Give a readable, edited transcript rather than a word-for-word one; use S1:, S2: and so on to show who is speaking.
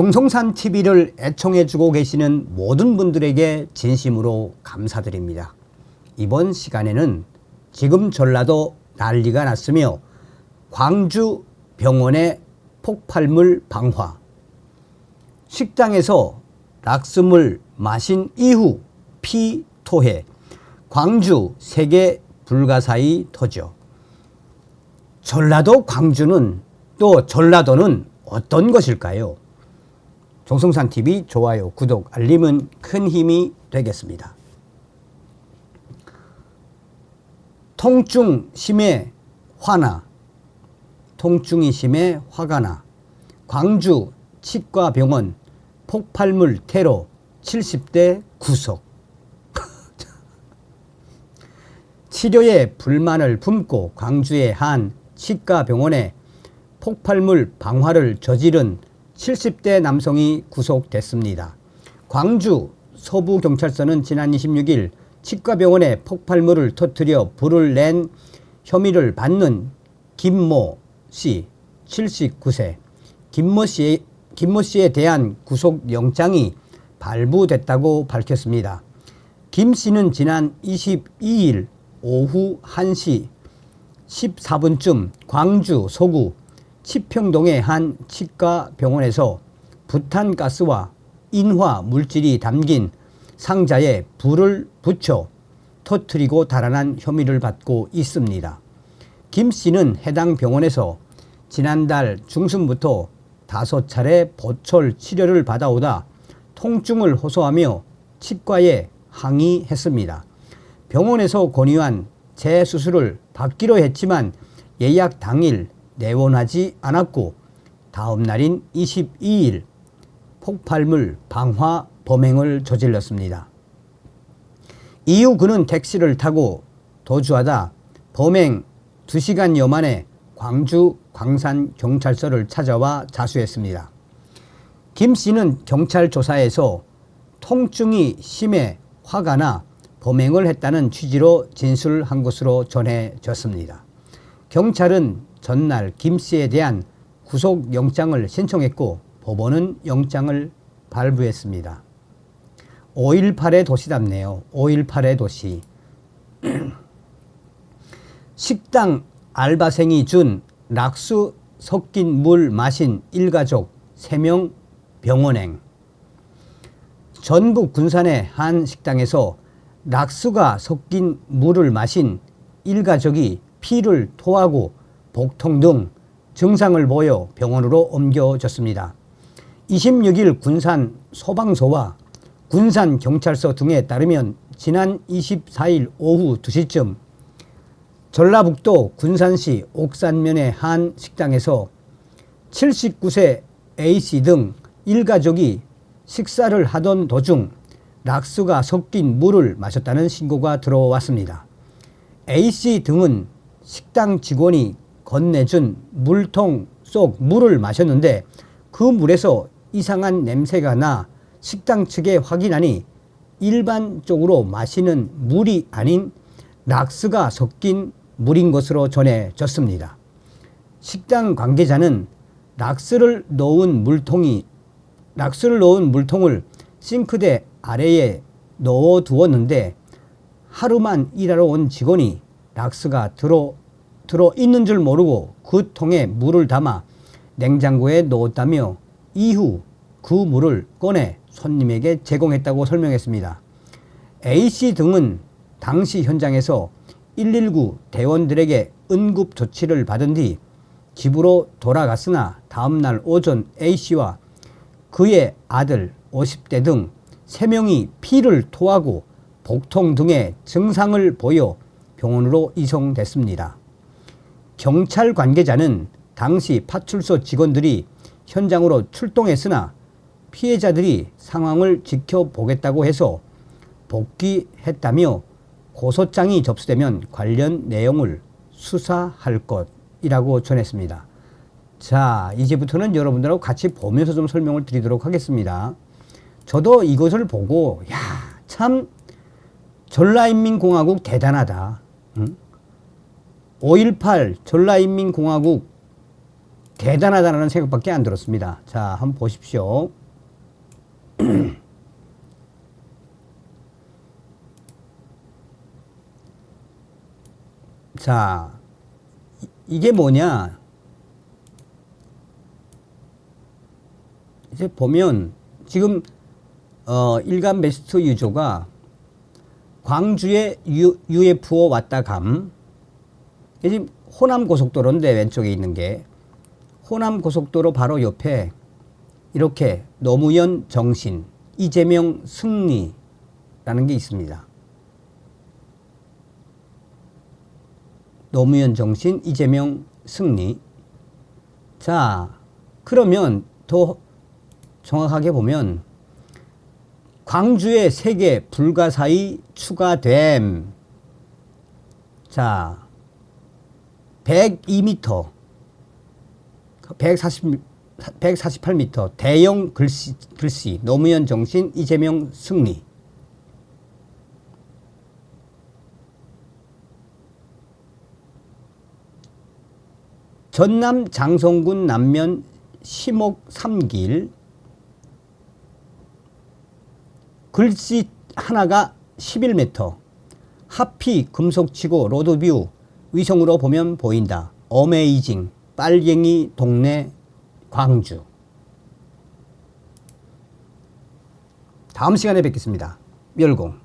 S1: 정성산 TV를 애청해주고 계시는 모든 분들에게 진심으로 감사드립니다. 이번 시간에는 지금 전라도 난리가 났으며 광주 병원의 폭발물 방화, 식당에서 락스물 마신 이후 피 토해, 광주 세계 불가사의 터져. 전라도 광주는 또 전라도는 어떤 것일까요? 정성산TV 좋아요, 구독, 알림은 큰 힘이 되겠습니다. 통증 심해 화나, 통증이 심해 화가 나, 광주 치과병원 폭발물 테러 70대 구속. 치료에 불만을 품고 광주의 한 치과병원에 폭발물 방화를 저지른 70대 남성이 구속됐습니다. 광주 서부경찰서는 지난 26일 치과병원에 폭발물을 터뜨려 불을 낸 혐의를 받는 김모 씨 79세, 김모 씨에 대한 구속영장이 발부됐다고 밝혔습니다. 김 씨는 지난 22일 오후 1시 14분쯤 광주 서구 치평동의 한 치과병원에서 부탄가스와 인화 물질이 담긴 상자에 불을 붙여 터뜨리고 달아난 혐의를 받고 있습니다. 김 씨는 해당 병원에서 지난달 중순부터 5차례 보철 치료를 받아오다 통증을 호소하며 치과에 항의했습니다. 병원에서 권유한 재수술을 받기로 했지만 예약 당일 내원하지 않았고 다음 날인 22일 폭발물 방화 범행을 저질렀습니다. 이후 그는 택시를 타고 도주하다 범행 2시간여 만에 광주 광산경찰서를 찾아와 자수했습니다. 김 씨는 경찰 조사에서 통증이 심해 화가 나 범행을 했다는 취지로 진술한 것으로 전해졌습니다. 경찰은 전날 김 씨에 대한 구속영장을 신청했고 법원은 영장을 발부했습니다. 5.18의 도시답네요. 5.18의 도시. 식당 알바생이 준 락스 섞인 물 마신 일가족 3명 병원행. 전북 군산의 한 식당에서 락스가 섞인 물을 마신 일가족이 피를 토하고 복통 등 증상을 보여 병원으로 옮겨졌습니다. 26일 군산 소방서와 군산경찰서 등에 따르면 지난 24일 오후 2시쯤 전라북도 군산시 옥산면의 한 식당에서 79세 A씨 등 일가족이 식사를 하던 도중 락스가 섞인 물을 마셨다는 신고가 들어왔습니다. A씨 등은 식당 직원이 건네준 물통 속 물을 마셨는데 그 물에서 이상한 냄새가 나 식당 측에 확인하니 일반적으로 마시는 물이 아닌 락스가 섞인 물인 것으로 전해졌습니다. 식당 관계자는 락스를 넣은 물통을 싱크대 아래에 넣어두었는데 하루만 일하러 온 직원이 락스가 들어 있는 줄 모르고 그 통에 물을 담아 냉장고에 넣었다며 이후 그 물을 꺼내 손님에게 제공했다고 설명했습니다. A씨 등은 당시 현장에서 119 대원들에게 응급 조치를 받은 뒤 집으로 돌아갔으나 다음날 오전 A씨와 그의 아들 50대 등 3명이 피를 토하고 복통 등의 증상을 보여 병원으로 이송됐습니다. 경찰 관계자는 당시 파출소 직원들이 현장으로 출동했으나 피해자들이 상황을 지켜보겠다고 해서 복귀했다며 고소장이 접수되면 관련 내용을 수사할 것이라고 전했습니다. 자, 이제부터는 여러분들하고 같이 보면서 좀 설명을 드리도록 하겠습니다. 저도 이것을 보고 참 전라인민공화국 대단하다. 5.18 전라인민공화국 대단하다는 생각밖에 안 들었습니다. 자, 한번 보십시오. 자, 이게 뭐냐? 이제 보면 지금 일간 베스트 유조가 광주에 UFO 왔다 감. 지금 호남 고속도로인데 왼쪽에 있는 게 호남 고속도로 바로 옆에 이렇게 노무현 정신, 이재명 승리라는 게 있습니다. 노무현 정신, 이재명 승리. 자, 그러면 더 정확하게 보면 광주에 3개 불가사의 추가됨. 자, 102m, 148m 대형 글씨 노무현 정신, 이재명 승리. 전남 장성군 남면 시목 3길 글씨 하나가 11m 하피 금속치고 로드뷰 위성으로 보면 보인다. 어메이징 빨갱이 동네 광주. 다음 시간에 뵙겠습니다. 멸공.